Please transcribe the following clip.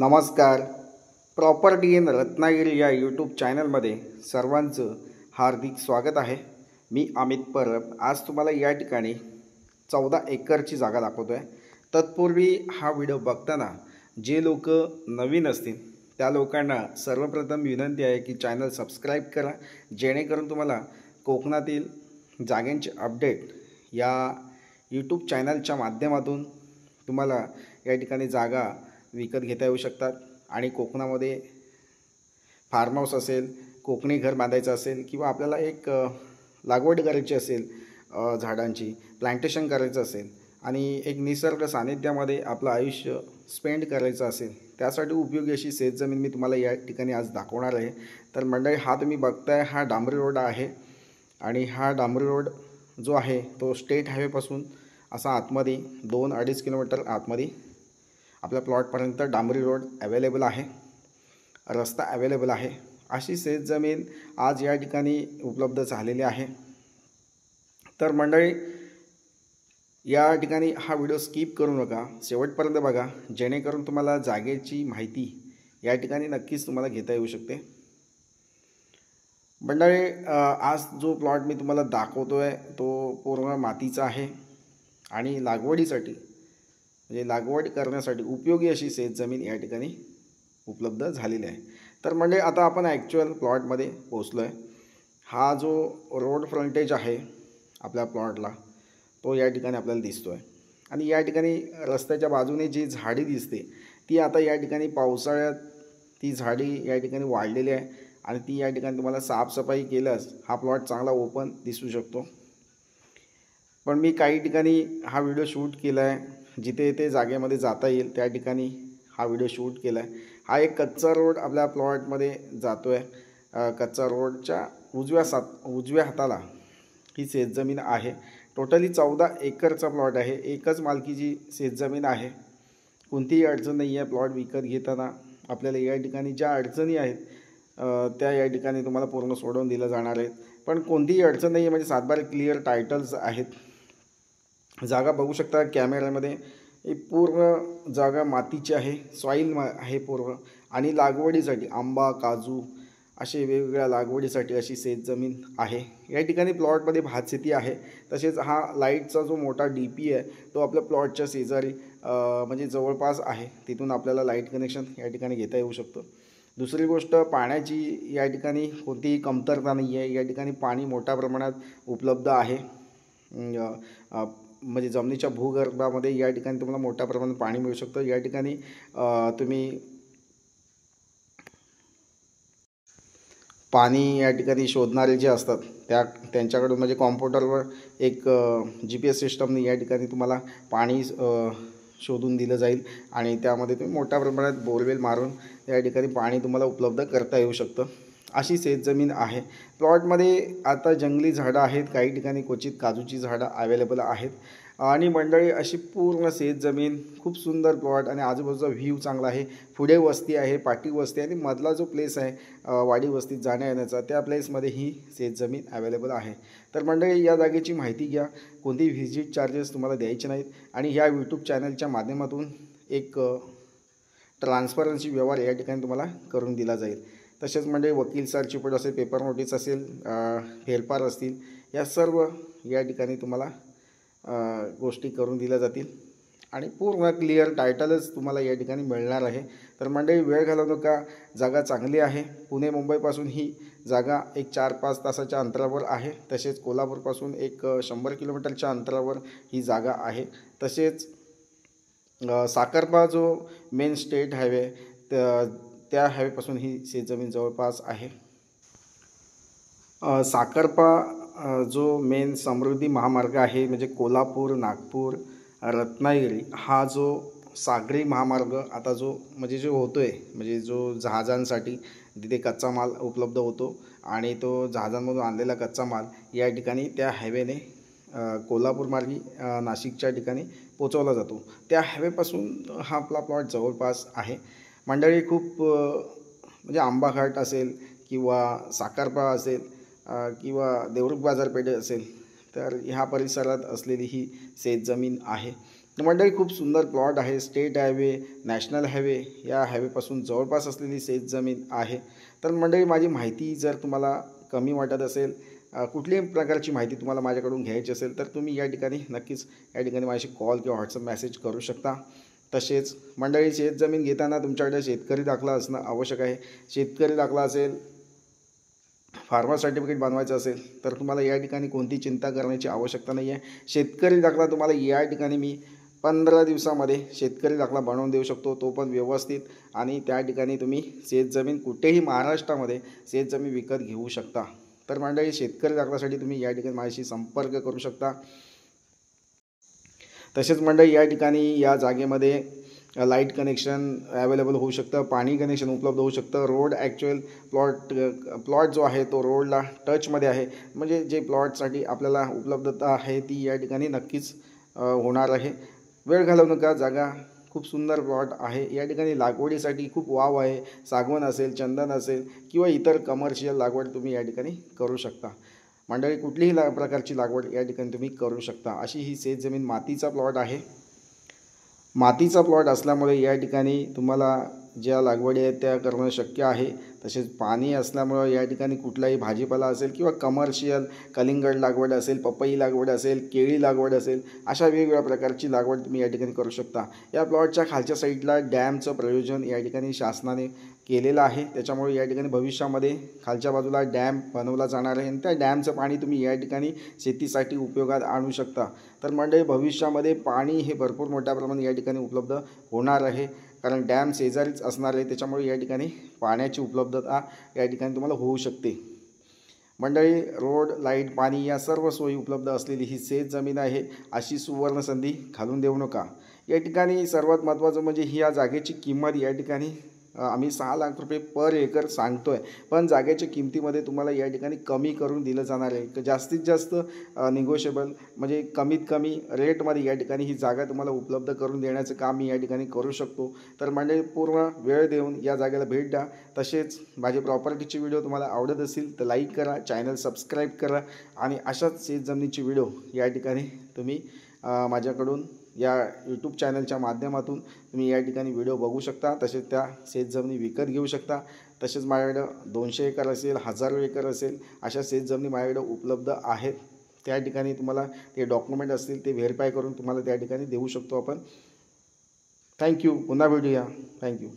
नमस्कार. Property in Ratnagiri या YouTube चॅनलमध्ये सर्वांचं हार्दिक स्वागत आहे. मी अमित परब. आज तुम्हाला या ठिकाणी 14 एकरची जागा दाखवतो आहे. तत्पूर्वी हा व्हिडिओ बघताना जे लोक नवीन असतील त्या लोकांना सर्वप्रथम विनंती आहे की चॅनल सबस्क्राईब करा, जेणेकरून तुम्हाला कोकणातील जागांचे अपडेट या यूट्यूब चॅनलच्या माध्यमातून तुम्हाला या ठिकाणी जागा विकत घेता येऊ शकतात. आणि कोकणामध्ये फार्म हाऊस असेल, कोकणी घर बांधायचं असेल किंवा आपल्याला एक लागवड करायची असेल, झाडांची प्लांटेशन करायचं असेल आणि एक निसर्ग सानिध्यामध्ये आपलं आयुष्य स्पेंड करायचं असेल, त्यासाठी उपयोगी अशी शेतजमीन मी तुम्हाला या ठिकाणी आज दाखवणार आहे. तर मंडळी, हा तुम्ही बघताय हा डांबरी रोड आहे आणि हा डांबरी रोड जो आहे तो स्टेट हायवेपासून असा आतमध्ये 2-2.5 किलोमीटर आतमध्ये आपल्या प्लॉटपर्यंत डांबरी रोड अवेलेबल आहे, रस्ता अवेलेबल आहे. अशी शेतजमीन आज या ठिकाणी उपलब्ध झालेली आहे. तर मंडळी, या ठिकाणी हा व्हिडिओ स्किप करू नका, शेवटपर्यंत बघा, जेणेकरून तुम्हाला जागेची माहिती या ठिकाणी नक्कीच तुम्हाला घेता येऊ शकते. मंडळी, आज जो प्लॉट मी तुम्हाला दाखवतो आहे तो पूर्ण मातीचा आहे आणि लागवडीसाठी म्हणजे लागवड करण्यासाठी उपयोगी अशी शेतजमीन या ठिकाणी उपलब्ध झालेली आहे. तर म्हणजे आता आपण ॲक्च्युअल प्लॉटमध्ये पोहोचलो आहे. हा जो रोड फ्रंटेज आहे आपल्या प्लॉटला तो या ठिकाणी आपल्याला दिसतो आहे. आणि या ठिकाणी रस्त्याच्या बाजूने जी झाडी दिसते ती आता या ठिकाणी पावसाळ्यात ती झाडी या ठिकाणी वाढलेली आहे आणि ती या ठिकाणी तुम्हाला साफसफाई केल्यास हा प्लॉट चांगला ओपन दिसू शकतो. पण मी काही ठिकाणी हा व्हिडिओ शूट केला आहे, जिथे ते जागेमध्ये जाता येईल त्या ठिकाणी हा व्हिडिओ शूट केला आहे. हा एक कच्चा रोड आपल्या प्लॉटमध्ये जातो आहे. कच्चा रोडच्या उजव्या हाताला ही शेतजमीन आहे. टोटली 14 एकरचा प्लॉट आहे. एकच मालकीची शेतजमीन आहे. कोणतीही अडचण नाही आहे. प्लॉट विकत घेताना आपल्याला या ठिकाणी ज्या अडचणी आहेत त्या या ठिकाणी तुम्हाला पूर्ण सोडवून दिल्या जाणार आहेत. पण कोणतीही अडचण नाही आहे, म्हणजे 7/12 क्लिअर टायटल्स आहेत. जागा बघू शकता कॅमेऱ्यामध्ये, ही पूर्ण जागा मातीची आहे, सॉईल आहे पूर्ण. आणि लागवडीसाठी आंबा, काजू असे वेगवेगळ्या लागवडीसाठी अशी शेतजमीन आहे. या ठिकाणी प्लॉटमध्ये भातशेती आहे. तसेच हा लाईटचा जो मोठा DP आहे तो आपल्या प्लॉटच्या शेजारी म्हणजे जवळपास आहे, तिथून आपल्याला लाईट कनेक्शन या ठिकाणी घेता येऊ शकतं. दुसरी गोष्ट, पाण्याची या ठिकाणी कोणतीही कमतरता नाही आहे. या ठिकाणी पाणी मोठ्या प्रमाणात उपलब्ध आहे. म्हणजे जमिनीच्या भूगर्भामध्ये या ठिकाणी तुम्हाला मोठ्या प्रमाणात पाणी मिळू शकतं. या ठिकाणी तुम्ही पाणी या ठिकाणी शोधणारे जे असतात त्यांच्याकडून म्हणजे कॉम्प्युटरवर एक GPS सिस्टमने या ठिकाणी तुम्हाला पाणी शोधून दिलं जाईल आणि त्यामध्ये तुम्ही मोठ्या प्रमाणात बोरवेल मारून या ठिकाणी पाणी तुम्हाला उपलब्ध करता येऊ शकतं. अशी शेतजमीन आहे. प्लॉटमध्ये आता जंगली झाडं आहेत, काही ठिकाणी क्वचित काजूची झाडं अवेलेबल आहेत. आणि मंडळी, अशी पूर्ण शेतजमीन, खूप सुंदर प्लॉट आणि आजूबाजूचा व्ह्यू चांगला आहे. पुढे वस्ती आहे, पाठी वस्ती आणि मधला जो प्लेस आहे वाडी वस्तीत जाण्या येण्याचा, त्या प्लेसमध्ये ही शेतजमीन अवेलेबल आहे. तर मंडळी, या जागेची माहिती घ्या. कोणतेही व्हिजिट चार्जेस तुम्हाला द्यायचे नाहीत आणि ह्या यूट्यूब चॅनलच्या माध्यमातून एक ट्रान्सपरन्सी व्यवहार या ठिकाणी तुम्हाला करून दिला जाईल. तसेच म्हणजे वकील सर्टिफिकेट असेल, पेपर नोटीस असेल, फेरफार असतील, या सर्व या ठिकाणी तुम्हाला गोष्टी करून दिल्या जातील आणि पूर्ण क्लिअर टायटलच तुम्हाला या ठिकाणी मिळणार आहे. तर मंडळी, वेळ घालवू नका. जागा चांगली आहे. पुणे मुंबईपासून ही जागा एक 4-5 तासाच्या अंतरावर आहे. तसेच कोल्हापूरपासून एक 100 किलोमीटरच्या अंतरावर ही जागा आहे. तसेच साखरपा जो मेन स्टेट हायवे त्या हायवेपासून ही शेतजमीन जवळपास आहे. साखरपा जो मेन समृद्धी महामार्ग आहे, म्हणजे कोल्हापूर, नागपूर, रत्नागिरी, हा जो सागरी महामार्ग आता जो होतो आहे, म्हणजे जो जहाजांसाठी तिथे कच्चा माल उपलब्ध होतो आणि तो जहाजांमधून आणलेला कच्चा माल या ठिकाणी त्या हायवेने कोल्हापूर मार्गी नाशिकच्या ठिकाणी पोचवला जातो. त्या हायवेपासून हा आपला प्लॉट जवळपास आहे. मंडळी, खूप म्हणजे आंबाघाट असेल किंवा साखरपा असेल किंवा देवरुख बाजारपेठ असेल, तर ह्या परिसरात असलेली ही शेतजमीन आहे. तर मंडळी खूप सुंदर प्लॉट आहे. स्टेट हायवे, नॅशनल हायवे या हायवेपासून जवळपास असलेली शेत जमीन आहे. तर मंडळी माझी माहिती जर तुम्हाला कमी वाटत असेल, कुठल्याही प्रकारची माहिती तुम्हाला माझ्याकडून घ्यायची असेल तर तुम्ही या ठिकाणी नक्कीच या ठिकाणी माझ्याशी कॉल किंवा व्हॉट्सअप मेसेज करू शकता. तसेच मंडळी शेत जमीन घेताना तुमच्याकडे शेतकरी दाखला असणं आवश्यक आहे. शेतकरी दाखला असेल, फार्मर सर्टिफिकेट बनवायचं असेल तर तुम्हाला या ठिकाणी कोणती चिंता करण्याची आवश्यकता नाही आहे. शेतकरी दाखला तुम्हाला या ठिकाणी मी 15 दिवसामध्ये शेतकरी दाखला बनवून देऊ शकतो, तो पण व्यवस्थित. आणि त्या ठिकाणी तुम्ही शेतजमीन कुठेही महाराष्ट्रामध्ये शेतजमीन विकत घेऊ शकता. तर मंडळी शेतकरी दाखल्यासाठी तुम्ही या ठिकाणी माझ्याशी संपर्क करू शकता. तसेच मंडळी या ठिकाणी या जागेमध्ये लाईट कनेक्शन अवेलेबल होऊ शकतं, पाणी कनेक्शन उपलब्ध होऊ शकतं. रोड ॲक्च्युअल प्लॉट जो आहे तो रोडला टचमध्ये आहे. म्हणजे जे प्लॉटसाठी आपल्याला उपलब्धता आहे ती या ठिकाणी नक्कीच होणार आहे. वेळ घालवू नका, जागा खूप सुंदर प्लॉट आहे. या ठिकाणी लागवडीसाठी खूप वाव आहे. सागवण असेल, चंदन असेल किंवा इतर कमर्शियल लागवड तुम्ही या ठिकाणी करू शकता. मंडळी कुठलीही प्रकारची लागवड या ठिकाणी तुम्ही करू शकता. अशी ही शेतजमीन मातीचा प्लॉट आहे. मातीचा प्लॉट असल्यामुळे या ठिकाणी तुम्हाला ज्या लागवडी आहेत त्या करणं शक्य आहे. तसेच पाणी असल्यामुळं या ठिकाणी कुठलाही भाजीपाला असेल किंवा कमर्शियल कलिंगड लागवड असेल, पपई लागवड असेल, केळी लागवड असेल, अशा वेगवेगळ्या प्रकारची लागवड तुम्ही या ठिकाणी करू शकता. या प्लॉटच्या खालच्या साईडला डॅमचं प्रयोजन या ठिकाणी शासनाने केलेलं आहे. त्याच्यामुळे या ठिकाणी भविष्यामध्ये खालच्या बाजूला डॅम बनवला जाणार आहे आणि त्या डॅमचं पाणी तुम्ही या ठिकाणी शेतीसाठी उपयोगात आणू शकता. तर मंडळी भविष्यामध्ये पाणी हे भरपूर मोठ्या प्रमाणात या ठिकाणी उपलब्ध होणार आहे, कारण डॅम शेजारीच असणार आहे. त्याच्यामुळे या ठिकाणी पाण्याची उपलब्धता या ठिकाणी तुम्हाला होऊ शकते. मंडळी रोड, लाईट, पाणी या सर्व सोयी उपलब्ध असलेली ही शेत जमीन आहे. अशी सुवर्ण संधी घालून देऊ नका. या ठिकाणी सर्वात महत्त्वाचं म्हणजे ही या जागेची किंमत या ठिकाणी आम्ही 6 लाख रुपये पर एकर सांगतो आहे, पण जागेच्या किमतीमध्ये तुम्हाला या ठिकाणी कमी करून दिलं जाणार आहे. जास्तीत जास्त निगोशिएबल म्हणजे कमीत कमी रेटमध्ये या ठिकाणी ही जागा तुम्हाला उपलब्ध करून देण्याचं काम मी या ठिकाणी करू शकतो. तर मंडळी पूर्ण वेळ देऊन या जागेला भेट द्या. तसेच माझे प्रॉपर्टीचे व्हिडिओ तुम्हाला आवडत असतील तर लाईक करा, चॅनल सबस्क्राईब करा आणि अशाच शेतजमिनीचे व्हिडिओ या ठिकाणी तुम्ही माझ्याकडून या यूट्यूब चॅनलच्या माध्यमातून तुम्ही या ठिकाणी व्हिडिओ बघू शकता. तसेच त्या शेतजमिनी विकत घेऊ शकता. तसेच माझ्याकडं 200 एकर असेल, 1000 एकर असेल, अशा शेतजमिनी माझ्याकडं उपलब्ध आहेत. त्या ठिकाणी तुम्हाला ते डॉक्युमेंट असतील ते व्हेरीफाय करून तुम्हाला त्या ठिकाणी देऊ शकतो आपण. थँक्यू. पुन्हा भेटूया. थँक्यू.